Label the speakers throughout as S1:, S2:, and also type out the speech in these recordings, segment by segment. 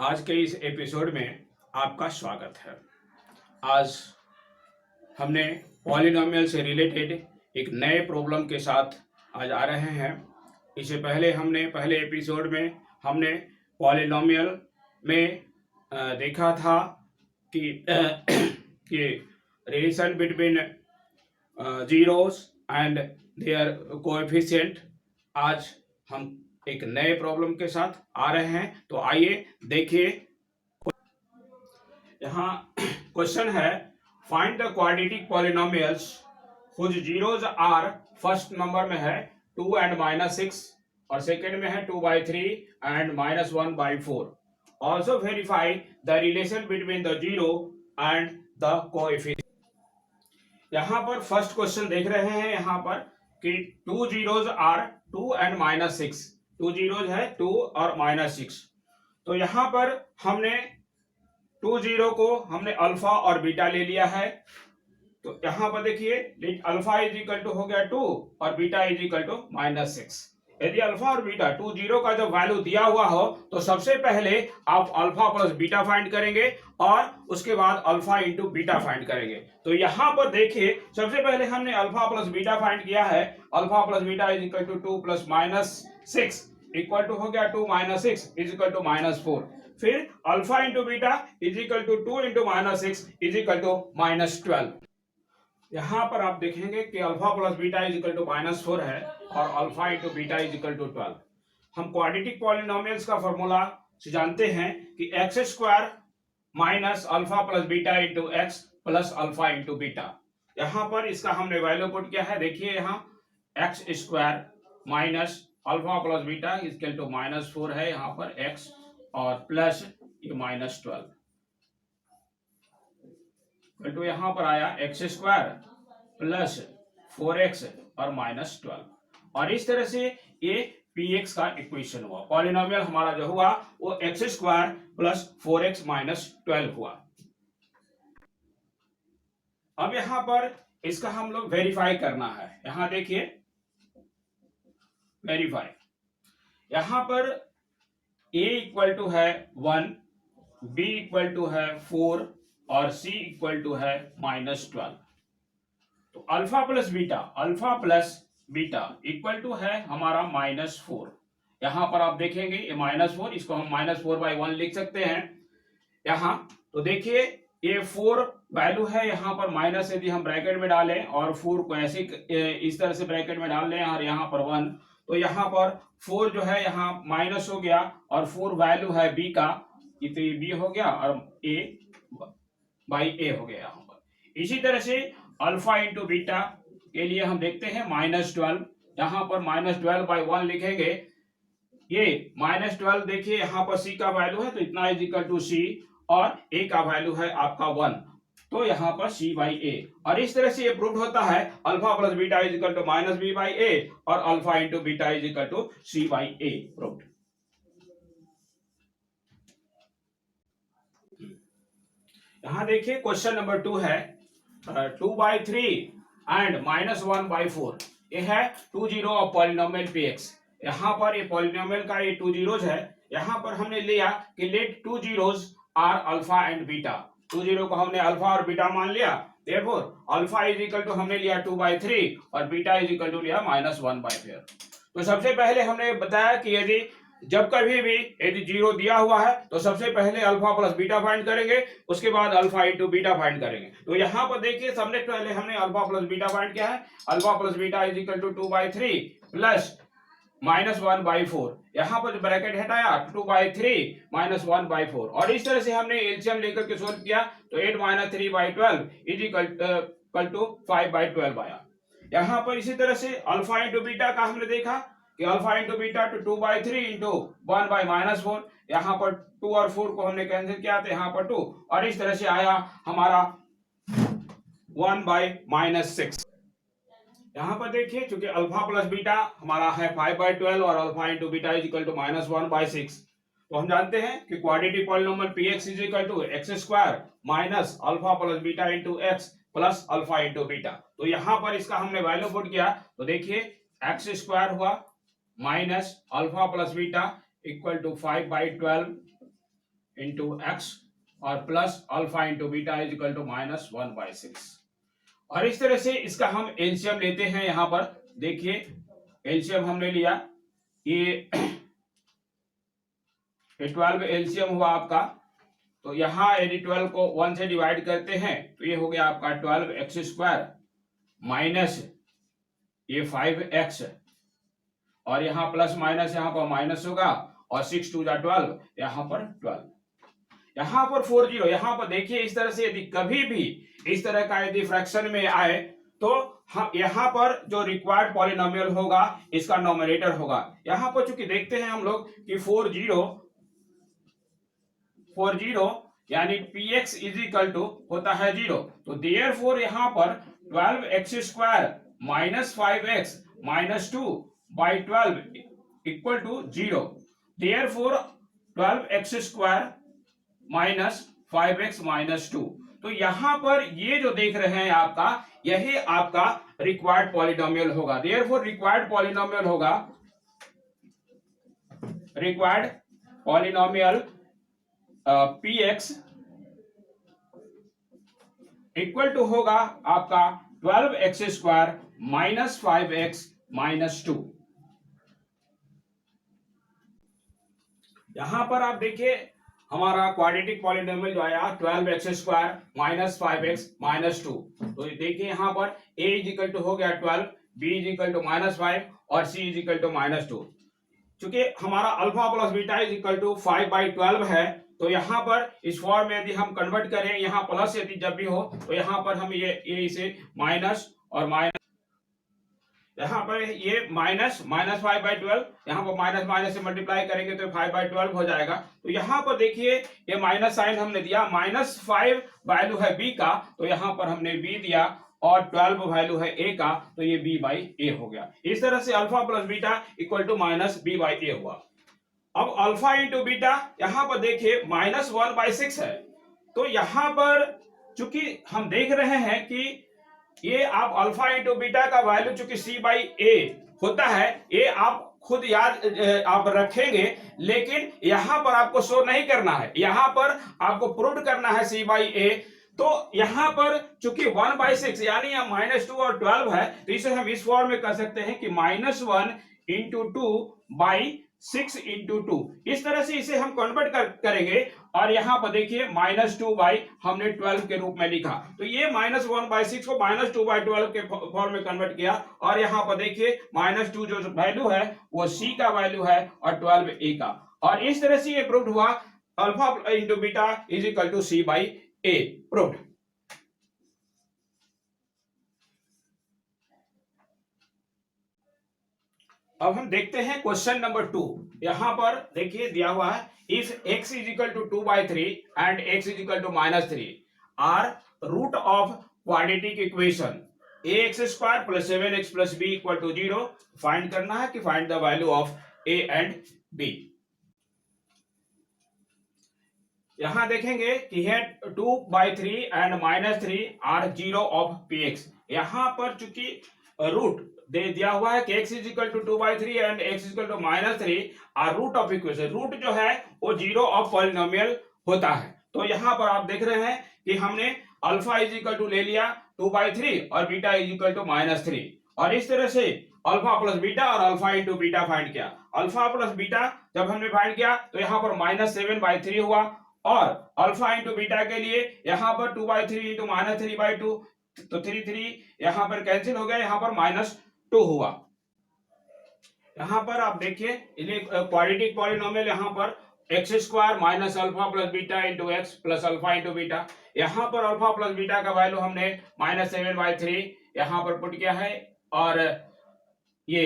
S1: आज के इस एपिसोड में आपका स्वागत है। आज हमने पॉलिनोमियल से रिलेटेड एक नए प्रॉब्लम के साथ आज आ रहे हैं। इससे पहले पहले एपिसोड में हमने पॉलिनोमियल में देखा था कि कि relation between zeros and their coefficient. आज हम एक नए प्रॉब्लम के साथ आ रहे हैं, तो आइए देखिए। यहाँ क्वेश्चन है, find the quadratic polynomials whose zeros are, first number में है 2 and -6 और सेकेंड में है 2/3 and -1/4। Also verify the relation between the zero and the coefficient. यहाँ पर फर्स्ट क्वेश्चन देख रहे हैं यहाँ पर कि 2 जीरोज आर 2 and -6, 2 जीरोज है 2 और -6। तो यहाँ पर हमने 2 जीरो को हमने अल्फा और बीटा ले लिया है। तो यहाँ पर देखिए अल्फा इज इक्वल टू हो गया 2 और बीटा इज इक्वल टू -6। यदि अल्फा और बीटा 2 जीरो का जब वैल्यू दिया हुआ हो तो सबसे पहले आप अल्फा प्लस बीटा फाइंड करेंगे और उसके बाद अल्फा इंटू बीटा फाइंड करेंगे। तो यहाँ पर देखिए सबसे पहले हमने अल्फा प्लस बीटा फाइंड किया है। Alpha plus beta is equal to 2 plus -6 equal to हो गया 2 - 6 इज इक्वल टू -4। फिर alpha into beta is equal to 2 into -6 is equal to -12। यहाँ पर आप देखेंगे कि alpha plus beta is equal to -4 है और alpha into beta is equal to 12। हम क्वाड्रेटिक पॉलिनोमियल्स का फॉर्मूला से जानते हैं कि x square minus alpha plus beta into x plus alpha into beta. यहाँ पर इसका हमने वैल्यू पुट किया है। देखिए यहाँ x square minus alpha plus beta is equal to -4 है यहाँ पर एक्स और प्लस ये -12 तो यहाँ पर आया एक्स स्क्वायर प्लस 4x और -12। और इस तरह से ये px का इक्वेशन हुआ। पॉलिनोमियल हमारा जो हुआ वो एक्स स्क्वायर प्लस 4x -12 हुआ। अब यहाँ पर इसका हम लोग वेरीफाई करना है। यहाँ देखिए वेरीफाई, यहाँ पर a इक्वल टू है 1, b इक्वल टू है 4 और c इक्वल टू है -12। तो alpha plus beta equal to है हमारा -4। यहां पर आप देखेंगे ये -4, इसको हम -4/1 लिख सकते हैं यहाँ। तो देखिए ये 4 वैल्यू है यहाँ पर माइनस, यदि हम ब्रैकेट में डालें और 4 को ऐसे इस तरह से ब्रैकेट में डाल लें और यहाँ पर 1, तो यहाँ पर 4 जो है यहाँ माइनस हो गया और 4 वैल्यू है b का, तो ये b हो गया और a बाई ए हो गया यहाँ पर। इसी तरह से अल्फा इंटू बीटा के लिए हम देखते हैं -12, यहाँ पर -12/1 लिखेंगे। ये -12 देखिए यहाँ पर c का वैल्यू है तो इतना इज इक्वल टू c और a का वैल्यू है आपका 1, तो यहाँ पर c/a। और इस तरह से ये प्रूव होता है alpha plus beta is equal to -b/a और alpha into beta is equal to c/a proved. यहाँ देखिए क्वेश्चन नंबर 2 है 2/3 एंड -1/4। ये है 2 जीरो ऑफ पॉलिनोमियल px। यहाँ पर ये पॉलिनोमियल का ये 2 जीरोज है। यहाँ पर हमने लिया कि let 2 zeros are alpha and beta. 2 zero को हमने अल्फा और बीटा मान लिया, therefore alpha is equal to हमने लिया 2/3 और बीटा इज इक्वल टू लिया -1/4। तो सबसे पहले हमने बताया कि यदि जब कभी भी यदि जीरो दिया हुआ है तो सबसे पहले अल्फा प्लस बीटा फाइंड करेंगे, उसके बाद अल्फा इंटू बीटा फाइंड करेंगे। तो यहाँ पर देखिए सबसे पहले हमने अल्फा प्लस बीटा फाइंड किया है। Alpha plus beta is equal to 2/3 plus -1/4। यहाँ पर ब्रैकेट हटाया 2/3 -1/4 और इस तरह से हमने एलसीएम लेकर के सोल्व किया तो 8 - 3/12 इज इक्वल टू 5/12 आया। यहाँ पर इसी तरह से अल्फा इंटू बीटा का हमने देखा कि alpha into beta two 2/3 into 1/-4। यहाँ पर 2 और 4 को हमने कैंसिल किया तो यहाँ पर 2 और इस तरह से आया हमारा 1/-6। यहाँ पर देखिए चूंकि अल्फा प्लस बीटा हमारा है 5/12 और alpha into beta is equal to -1/6, तो हम जानते हैं कि quadratic polynomial px is equal to x square minus alpha plus beta into x plus alpha into beta. तो यहाँ पर इसका हमने वैल्यू पुट किया तो देखिए एक्स स्क्वायर हुआ minus alpha plus beta equal to 5/12 into x और plus alpha into beta is equal to -1/6। और इस तरह से इसका हम एलसीएम लेते हैं। यहां पर देखिए एलसीएम हमने लिया, ये 12 एलसीएम हुआ आपका। तो यहां यदि 12 को 1 से डिवाइड करते हैं तो ये हो गया आपका 12x² माइनस ये 5x, और यहाँ प्लस माइनस यहाँ पर माइनस होगा, और 6 2 12, यहाँ पर 12, यहाँ पर 40। यहाँ पर देखिए इस तरह से यदि कभी भी इस तरह का यदि फ्रैक्शन में आए तो हम यहाँ पर जो रिक्वायर्ड पॉलिनोमियल होगा इसका नोमिनेटर होगा। यहाँ पर चूंकि देखते हैं हम लोग कि 40 यानी px इज इक्वल टू होता है 0, तो देयरफॉर यहाँ पर 12x² minus 5x minus 2/12 equal to 0। Therefore 12x² minus 5x minus 2, तो यहां पर ये जो देख रहे हैं आपका, यही आपका रिक्वायर्ड पॉलिनोमियल होगा। देयरफॉर रिक्वायर्ड पॉलिनोमियल होगा, required polynomial px equal to होगा आपका 12x² माइनस 5x माइनस 2। यहां पर आप देखिए हमारा क्वाड्रेटिक पॉलिनोमियल जो आया 12x² माइनस 5x माइनस 2। तो देखिए यहाँ पर a इज इक्वल टू हो गया 12, b इज इक्वल टू -5 और c इज इक्वल टू -2। चूंकि हमारा alpha plus beta is equal to 5/12 है, तो यहाँ पर इस फॉर्म में यदि हम कन्वर्ट करें, यहाँ प्लस यदि जब भी हो तो यहाँ पर हम ये इसे माइनस और माइनस, यहाँ पर ये -5/12, यहाँ पर माइनस माइनस से मल्टीप्लाई करेंगे तो 5/12 हो जाएगा। तो यहाँ पर देखिए ये माइनस साइन हमने दिया, -5 वैल्यू है b का, तो यहाँ पर हमने b दिया, और 12 वैल्यू है a का, तो ये b/a हो गया। इस तरह से alpha plus beta equal to -b/a हुआ। अब अल्फा इंटू बीटा यहाँ पर देखिए -1/6 है, तो यहाँ पर चूंकि हम देख रहे हैं कि ये आप अल्फा इंटू बीटा का वैल्यू चूंकि c/a होता है, ये आप खुद याद आप रखेंगे, लेकिन यहां पर आपको शो नहीं करना है, यहां पर आपको प्रूव करना है c/a। तो यहां पर चूंकि 1/6 यानी यह -2 और 12 है, तो इसे हम इस फॉर्म में कर सकते हैं कि -1 इंटू 2/6 इंटू 2, इस तरह से इसे हम कन्वर्ट करेंगे। और यहां पर देखिए -2 हमने 12 के रूप में लिखा, तो ये -1/6 को -2/12 के फॉर्म में कन्वर्ट किया, और यहां पर देखिए -2 जो वैल्यू है वो c का वैल्यू है और 12 a का, और इस तरह से ये प्रूव्ड हुआ alpha into beta is equal to c/a proved. अब हम देखते हैं क्वेश्चन नंबर 2। यहां पर देखिए दिया हुआ है, if x is equal to 2/3 and x is equal to -3 are root of quadratic equation ax² plus 7x plus b equal to 0, find करना है कि find the value of a and b। यहां देखेंगे कि है 2/3 एंड -3 आर 0 ऑफ px। यहां पर चूंकि रूट दे दिया हुआ है कि x is equal to 2/3 and x is equal to -3 are root of equation, root जो है वो 0 ऑफ पॉलिनोमियल होता है। तो यहाँ पर आप देख रहे हैं कि हमने अल्फा इज इक्वल टू ले लिया 2/3 और बीटा इज इक्वल टू -3, और इस तरह से अल्फा प्लस बीटा और अल्फा इंटू बीटा फाइंड किया। अल्फा प्लस बीटा जब हमने फाइंड किया तो यहाँ पर -7/3 हुआ, और अल्फा इंटू बीटा के लिए यहाँ पर 2/3 इंटू -3/2, तो 3 यहाँ पर कैंसिल हो गया, यहाँ पर -2 हुआ। यहाँ पर आप देखिए क्वाड्रेटिक पॉलिनोमियल, यहाँ पर x² minus alpha plus beta into x plus alpha into beta. यहाँ पर अल्फा प्लस बीटा का वैल्यू हमने -7/3 यहाँ पर पुट किया है, और ये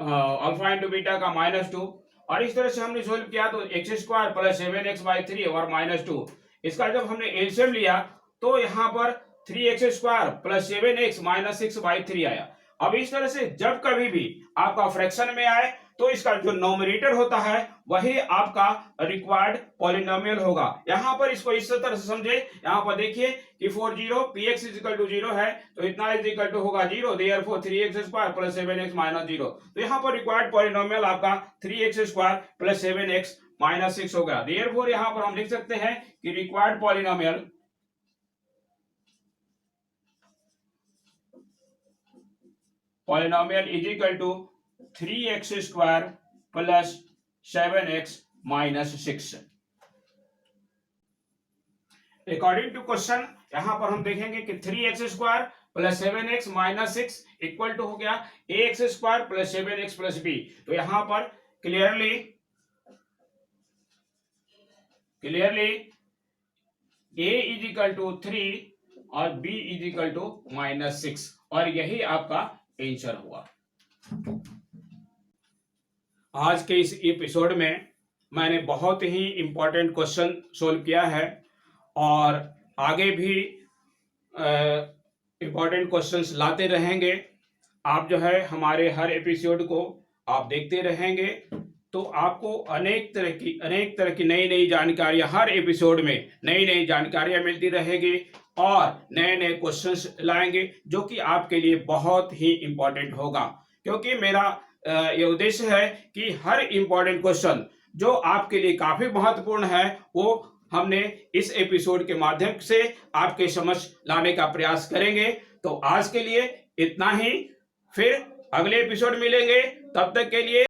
S1: अल्फा इंटू बीटा का -2, और इस तरह से हमने सोल्व किया तो x² प्लस 7x/3 और -2, इसका जब हमने एलसीएम लिया तो यहाँ पर 3x² प्लस 7x माइनस 6/3 आया। अब इस तरह से जब कभी भी आपका फ्रैक्शन में आए तो इसका जो नोमिनेटर होता है वही आपका रिक्वायर्ड पॉलिनोमियल होगा। यहां पर इसको इस तरह से समझे, यहां पर देखिए कि 40 px इज इक्वल टू 0 है, तो इतना इज इक्वल टू होगा 0, therefore 3x² plus 7x minus 0। तो यहां पर रिक्वायर्ड पॉलिनोमियल आपका 3x² प्लस 7x -6 हो गया। देयरफॉर यहां पर हम लिख सकते हैं कि required polynomial is equal to 3x² plus 7x minus 6। According to question यहां पर हम देखेंगे कि 3x² plus 7x minus 6 equal to हो गया ax² plus 7x plus b। तो यहां पर clearly a is equal to 3 और b इज इक्वल टू -6 और यही आपका आंसर हुआ। आज के इस एपिसोड में मैंने बहुत ही इंपॉर्टेंट क्वेश्चन सोल्व किया है और आगे भी इंपॉर्टेंट क्वेश्चंस लाते रहेंगे। आप जो है हमारे हर एपिसोड को आप देखते रहेंगे तो आपको अनेक तरह की नई नई जानकारियां हर एपिसोड में नई नई जानकारियां मिलती रहेगी और नए नए क्वेश्चंस लाएंगे जो कि आपके लिए बहुत ही इंपॉर्टेंट होगा, क्योंकि मेरा ये उद्देश्य है कि हर इंपॉर्टेंट क्वेश्चन जो आपके लिए काफी महत्वपूर्ण है वो हमने इस एपिसोड के माध्यम से आपके समझ लाने का प्रयास करेंगे। तो आज के लिए इतना ही, फिर अगले एपिसोड मिलेंगे, तब तक के लिए